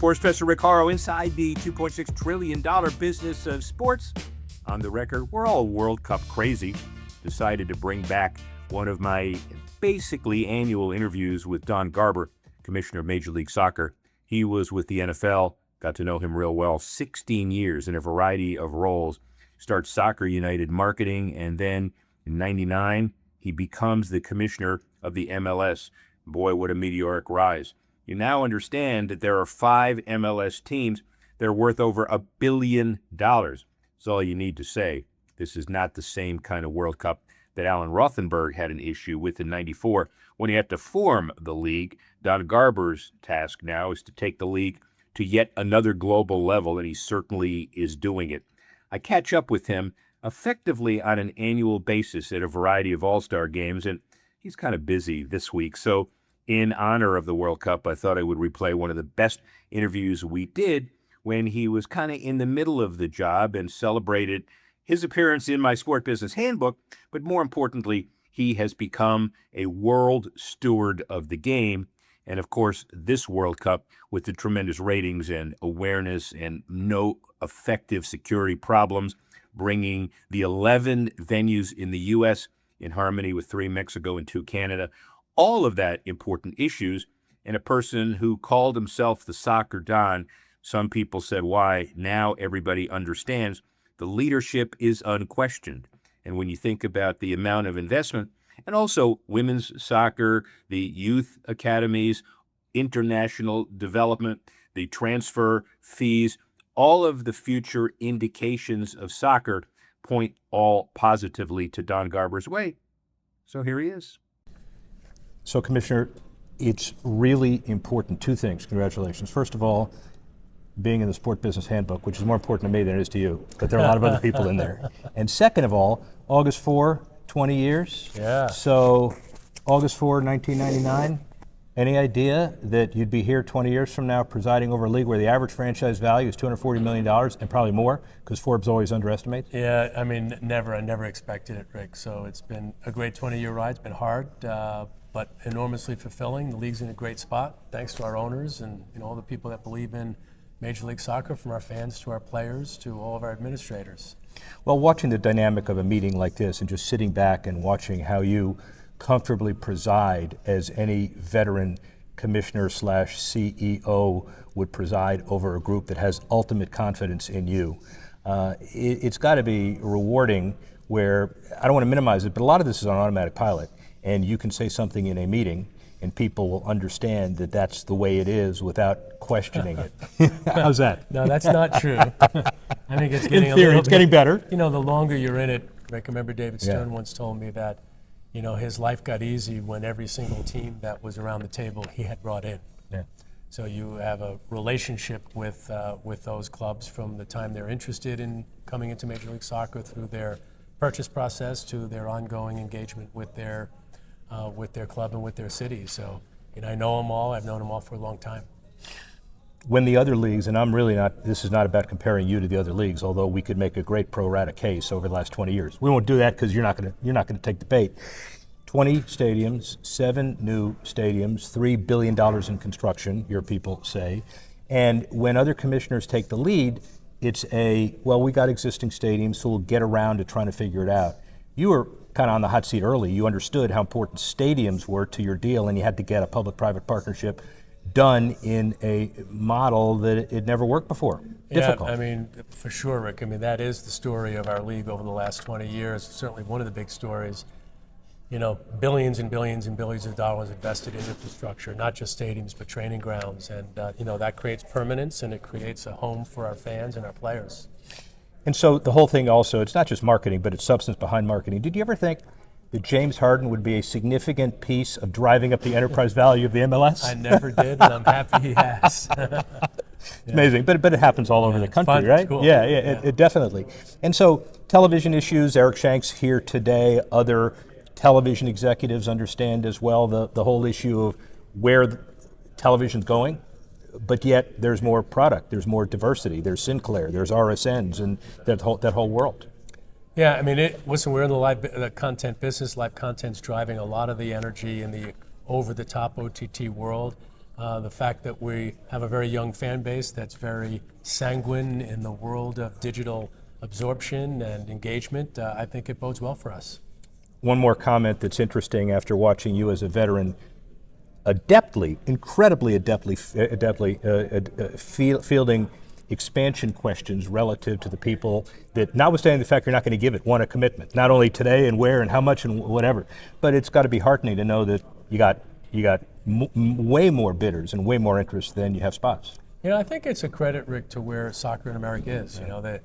Sports Professor Rick Horrow inside the $2.6 trillion business of sports. On the record, we're all World Cup crazy. Decided to bring back one of my basically annual interviews with Don Garber, Commissioner of Major League Soccer. He was with the NFL, got to know him real well, 16 years in a variety of roles. Starts Soccer United marketing, and then in 99, he becomes the commissioner of the MLS. Boy, what a meteoric rise. You now understand that there are 5 MLS teams that are worth over $1 billion. That's all you need to say. This is not the same kind of World Cup that Alan Rothenberg had an issue with in 94 when he had to form the league. Don Garber's task now is to take the league to yet another global level, and he certainly is doing it. I catch up with him effectively on an annual basis at a variety of all-star games, and he's kind of busy this week. So in honor of the World Cup, I thought I would replay one of the best interviews we did when he was kind of in the middle of the job and celebrated his appearance in my Sport Business Handbook. But more importantly, he has become a world steward of the game. And of course, this World Cup, with the tremendous ratings and awareness and no effective security problems, bringing the 11 venues in the U.S. in harmony with 3 Mexico and 2 Canada, all of that important issues, and a person who called himself the Soccer Don. Some people said, why? Now everybody understands the leadership is unquestioned. And when you think about the amount of investment, and also women's soccer, the youth academies, international development, the transfer fees, all of the future indications of soccer point all positively to Don Garber's way. So here he is. So, Commissioner, it's really important. 2 things. Congratulations. First of all, being in the Sport Business Handbook, which is more important to me than it is to you, but there are a lot of other people in there. And second of all, August 4, 20 years. Yeah. So, August 4, 1999, any idea that you'd be here 20 years from now presiding over a league where the average franchise value is $240 million and probably more, because Forbes always underestimates? Yeah, I mean, never. I never expected it, Rick. So it's been a great 20-year ride. It's been hard, but enormously fulfilling. The league's in a great spot, thanks to our owners and all the people that believe in Major League Soccer, from our fans to our players to all of our administrators. Well, watching the dynamic of a meeting like this and just sitting back and watching how you comfortably preside as any veteran commissioner / CEO would preside over a group that has ultimate confidence in you, it's got to be rewarding where, I don't want to minimize it, but a lot of this is on automatic pilot. And you can say something in a meeting and people will understand that that's the way it is without questioning it. How's that? No, that's not true. I think it's getting in theory, it's getting better. The longer you're in it, Rick, I remember David Stern once told me that, his life got easy when every single team that was around the table he had brought in. Yeah. So you have a relationship with those clubs from the time they're interested in coming into Major League Soccer through their purchase process to their ongoing engagement with their club and with their city. So, I know them all. I've known them all for a long time. When the other leagues, and I'm really not, this is not about comparing you to the other leagues, although we could make a great pro rata case over the last 20 years. We won't do that because you're not going to take the bait. 20 stadiums, 7 new stadiums, $3 billion in construction, your people say. And when other commissioners take the lead, it's we got existing stadiums, so we'll get around to trying to figure it out. You were kind of on the hot seat early. You understood how important stadiums were to your deal, and you had to get a public-private partnership done in a model that it never worked before. Difficult. Yeah, I mean, for sure, Rick. I mean, that is the story of our league over the last 20 years. Certainly one of the big stories. Billions and billions and billions of dollars invested in infrastructure, not just stadiums, but training grounds. And, that creates permanence, and it creates a home for our fans and our players. And so the whole thing also, it's not just marketing, but it's substance behind marketing. Did you ever think that James Harden would be a significant piece of driving up the enterprise value of the MLS? I never did, and I'm happy he has. It's amazing, but it happens all over the country, fun. right? It's cool. Yeah, it definitely. And so television issues, Eric Shank's here today, other television executives understand as well the whole issue of where television's going. But yet there's more product, there's more diversity, there's Sinclair, there's RSNs, and that whole world. Yeah, I mean, listen, we're in the content business. Live content's driving a lot of the energy in the over-the-top OTT world. The fact that we have a very young fan base that's very sanguine in the world of digital absorption and engagement, I think it bodes well for us. One more comment that's interesting after watching you as a veteran adeptly, incredibly adeptly fielding expansion questions relative to the people that, notwithstanding the fact you're not going to give it, want a commitment, not only today and where and how much and whatever, but it's got to be heartening to know that you got way more bidders and way more interest than you have spots. I think it's a credit, Rick, to where soccer in America is. That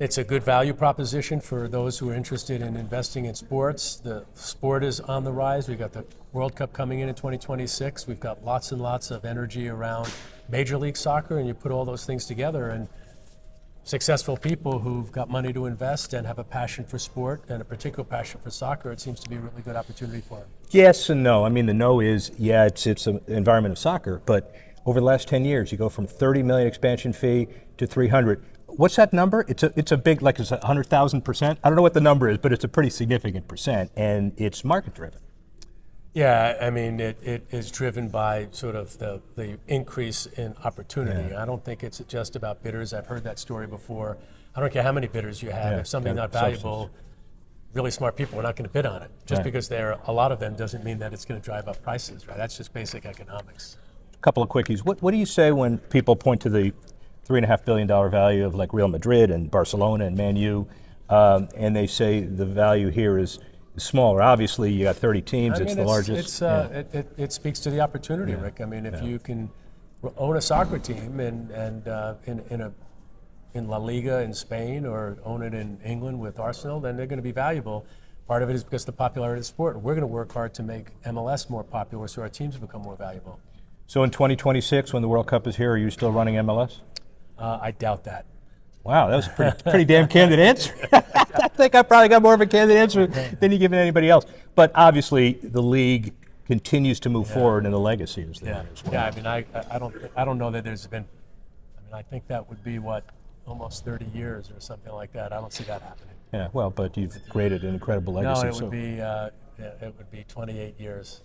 it's a good value proposition for those who are interested in investing in sports. The sport is on the rise. We've got the World Cup coming in 2026. We've got lots and lots of energy around Major League Soccer, and you put all those things together, and successful people who've got money to invest and have a passion for sport and a particular passion for soccer, it seems to be a really good opportunity for them. Yes and no. I mean, the no is, yeah, it's an environment of soccer, but over the last 10 years, you go from 30 million expansion fee to 300. What's that number? It's a big, like it's 100,000%. I don't know what the number is, but it's a pretty significant percent, and it's market driven. Yeah, I mean, it is driven by sort of the increase in opportunity. Yeah. I don't think it's just about bidders. I've heard that story before. I don't care how many bidders you have. Yeah, If something's yeah, not valuable, really smart people are not going to bid on it. Just Right. because there are a lot of them doesn't mean that it's going to drive up prices, right? That's just basic economics. A couple of quickies. What do you say when people point to the $3.5 billion value of like Real Madrid and Barcelona and Man U, and they say the value here is smaller? Obviously, you got 30 teams. It's the largest. It speaks to the opportunity, Rick. I mean, if you can own a soccer team in La Liga in Spain or own it in England with Arsenal, then they're going to be valuable. Part of it is because of the popularity of the sport. We're going to work hard to make MLS more popular so our teams become more valuable. So in 2026, when the World Cup is here, are you still running MLS? I doubt that. Wow, that was a pretty damn candid answer. I think I probably got more of a candid answer than you given anybody else. But obviously, the league continues to move forward, and the legacy is there as well. Yeah, I mean, I don't know that there's been. I mean, I think that would be almost 30 years or something like that. I don't see that happening. Yeah, well, but you've created an incredible legacy. No, it would be 28 years.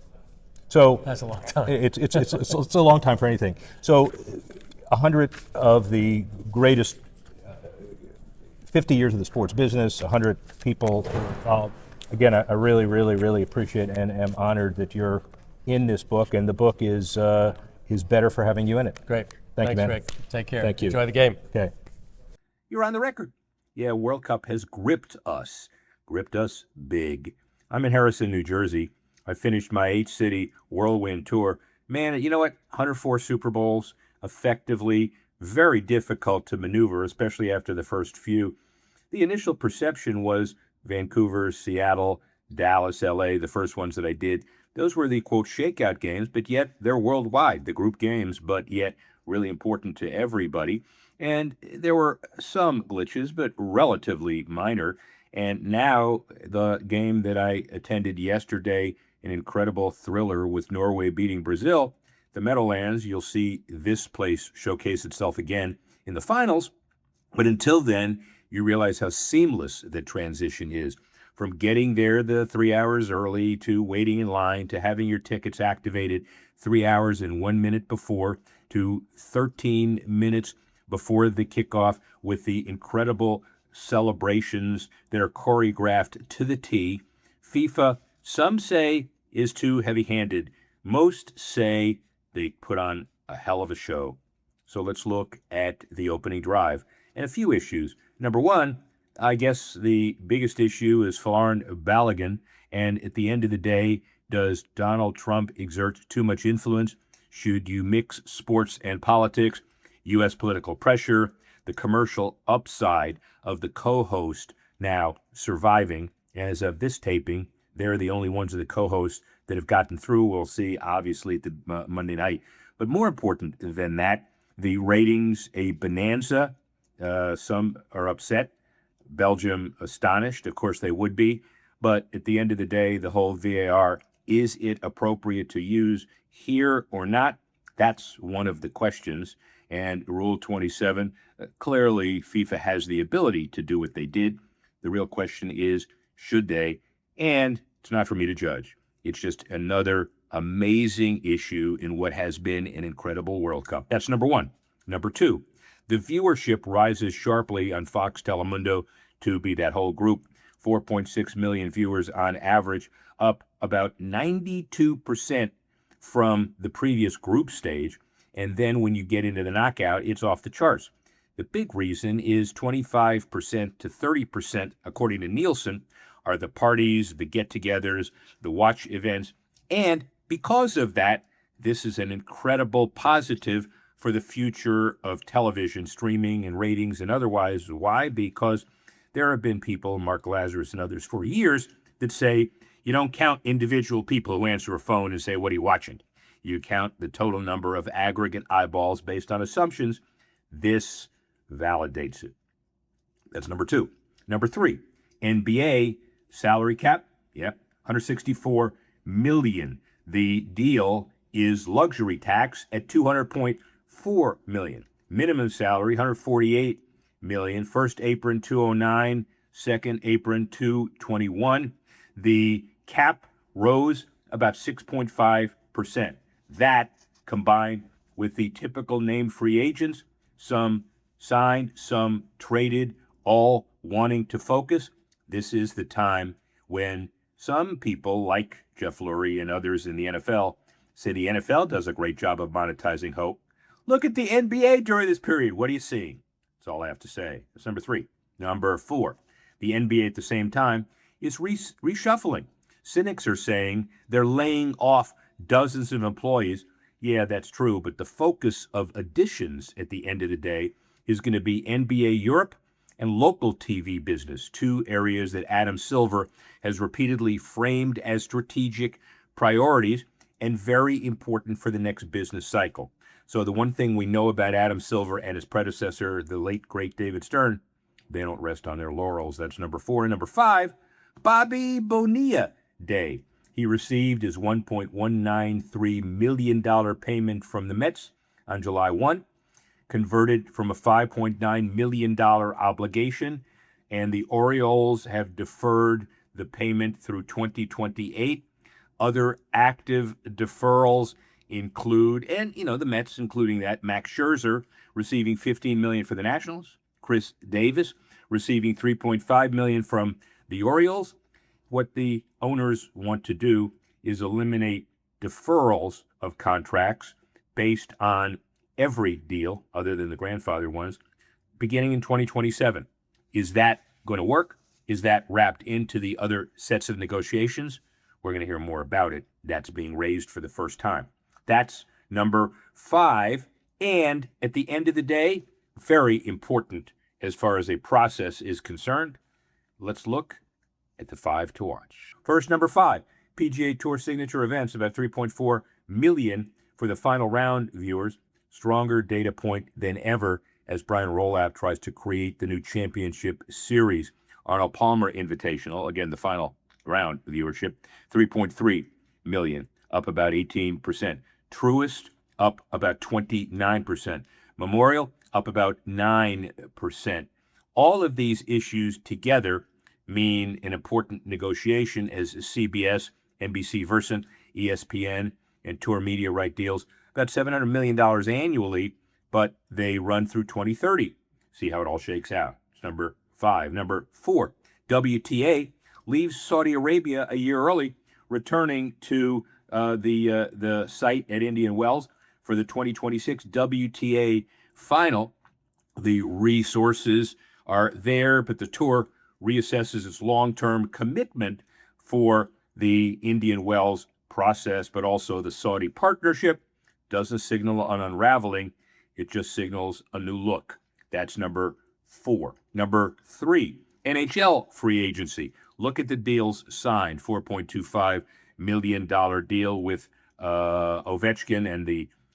So That's a long time. It's a long time for anything. So 100 of the greatest 50 years of the sports business, 100 people involved. Again, I really, really, really appreciate and am honored that you're in this book, and the book is better for having you in it. Great. Thank you, man. Rick. Take care. Thank you. Enjoy the game. Okay. You're on the record. Yeah, World Cup has gripped us big. I'm in Harrison, New Jersey. I finished my 8-city whirlwind tour. Man, you know what? 104 Super Bowls, effectively, very difficult to maneuver, especially after the first few. The initial perception was Vancouver, Seattle, Dallas, LA, the first ones that I did. Those were the, quote, shakeout games, but yet they're worldwide, the group games, but yet really important to everybody. And there were some glitches, but relatively minor. And now the game that I attended yesterday, an incredible thriller with Norway beating Brazil, the Meadowlands, you'll see this place showcase itself again in the finals. But until then, you realize how seamless the transition is. From getting there the 3 hours early to waiting in line to having your tickets activated 3 hours and 1 minute before to 13 minutes before the kickoff with the incredible celebrations that are choreographed to the T. FIFA, some say, is too heavy-handed. Most say they put on a hell of a show. So let's look at the opening drive and a few issues. Number one, I guess the biggest issue is Folarin Balogun, and at the end of the day, does Donald Trump exert too much influence? Should you mix sports and politics? U.S. political pressure, the commercial upside of the co-host now surviving. As of this taping, they're the only ones of the co-hosts that have gotten through. We'll see, obviously, at the Monday night. But more important than that, the ratings, a bonanza. Some are upset. Belgium astonished. Of course, they would be. But at the end of the day, the whole VAR, is it appropriate to use here or not? That's one of the questions. And Rule 27, clearly FIFA has the ability to do what they did. The real question is, should they? And it's not for me to judge. It's just another amazing issue in what has been an incredible World Cup. That's number one. Number two, the viewership rises sharply on Fox Telemundo to be that whole group. 4.6 million viewers on average, up about 92% from the previous group stage. And then when you get into the knockout, it's off the charts. The big reason is 25% to 30%, according to Nielsen, are the parties, the get-togethers, the watch events. And because of that, this is an incredible positive for the future of television, streaming, and ratings and otherwise. Why? Because there have been people, Mark Lazarus and others, for years that say you don't count individual people who answer a phone and say, "What are you watching?" You count the total number of aggregate eyeballs based on assumptions. This validates it. That's number two. Number three, NBA salary cap, 164 million. The deal is luxury tax at 200.4 million. Minimum salary, 148 million. First apron, 209. Second apron, 221. The cap rose about 6.5%. That, combined with the typical name free agents, some signed, some traded, all wanting to focus, this is the time when some people, like Jeff Lurie and others in the NFL, say the NFL does a great job of monetizing hope. Look at the NBA during this period. What are you seeing? That's all I have to say. That's number three. Number four, the NBA at the same time is reshuffling. Cynics are saying they're laying off dozens of employees. Yeah, that's true, but the focus of additions at the end of the day is going to be NBA Europe and local TV business, two areas that Adam Silver has repeatedly framed as strategic priorities and very important for the next business cycle. So the one thing we know about Adam Silver and his predecessor, the late, great David Stern, they don't rest on their laurels. That's number four. And number five, Bobby Bonilla Day. He received his $1.193 million payment from the Mets on July 1, converted from a $5.9 million obligation, and the Orioles have deferred the payment through 2028. Other active deferrals include, and the Mets including that, Max Scherzer receiving $15 million for the Nationals, Chris Davis receiving $3.5 million from the Orioles. What the owners want to do is eliminate deferrals of contracts based on every deal, other than the grandfather ones, beginning in 2027. Is that going to work? Is that wrapped into the other sets of negotiations? We're going to hear more about it. That's being raised for the first time. That's number five. And at the end of the day, very important as far as a process is concerned. Let's look at the five to watch. First, number five, PGA Tour signature events, about 3.4 million for the final round viewers. Stronger data point than ever as Brian Rolap tries to create the new championship series. Arnold Palmer Invitational, again, the final round viewership, 3.3 million, up about 18%. Truist, up about 29%. Memorial, up about 9%. All of these issues together mean an important negotiation as CBS, NBC Versant, ESPN, and Tour Media right deals about $700 million annually, but they run through 2030. See how it all shakes out. It's number five. Number four, WTA leaves Saudi Arabia a year early, returning to the site at Indian Wells for the 2026 WTA final. The resources are there, but the tour reassesses its long-term commitment for the Indian Wells process, but also the Saudi partnership. Doesn't signal an unraveling. It just signals a new look. That's number four. Number three, NHL free agency. Look at the deals signed. $4.25 million deal with Ovechkin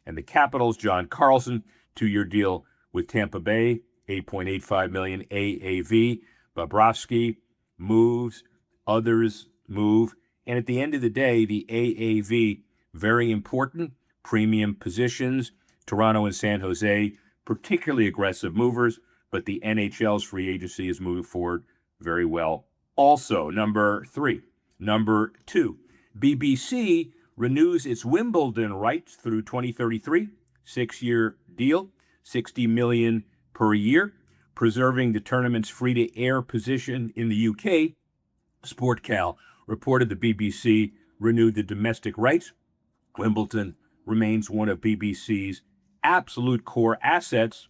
and the Capitals. John Carlson, 2-year deal with Tampa Bay, $8.85 million AAV. Bobrovsky moves, others move. And at the end of the day, the AAV, very important, premium positions. Toronto and San Jose, particularly aggressive movers, but the NHL's free agency is moving forward very well. Also, number three. Number two, BBC renews its Wimbledon rights through 2033, 6-year deal, $60 million per year, preserving the tournament's free-to-air position in the UK. SportCal reported the BBC renewed the domestic rights. Wimbledon remains one of BBC's absolute core assets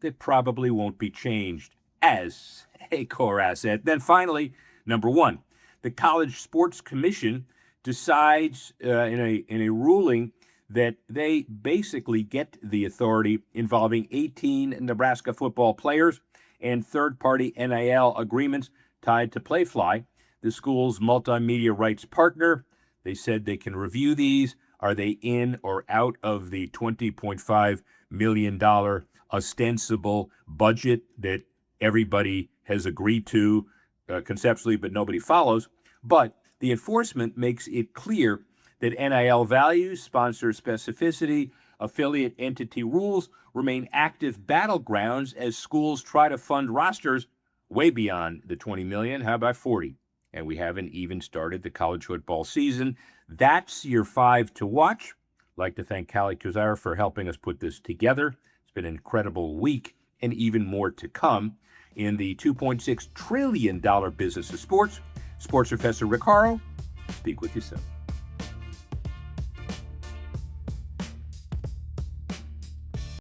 that probably won't be changed as a core asset. Then finally, number one, the College Sports Commission decides in a ruling that they basically get the authority involving 18 Nebraska football players and third-party NIL agreements tied to Playfly, the school's multimedia rights partner. They said they can review these. Are they in or out of the $20.5 million ostensible budget that everybody has agreed to conceptually, but nobody follows? But the enforcement makes it clear that NIL values, sponsor specificity, affiliate entity rules remain active battlegrounds as schools try to fund rosters way beyond the $20 million. How about 40? And we haven't even started the college football season. That's your 5 to watch. I'd like to thank Callie Kuzar for helping us put this together. It's been an incredible week and even more to come in the $2.6 trillion business of sports. Sports professor Rick Horrow, speak with you soon.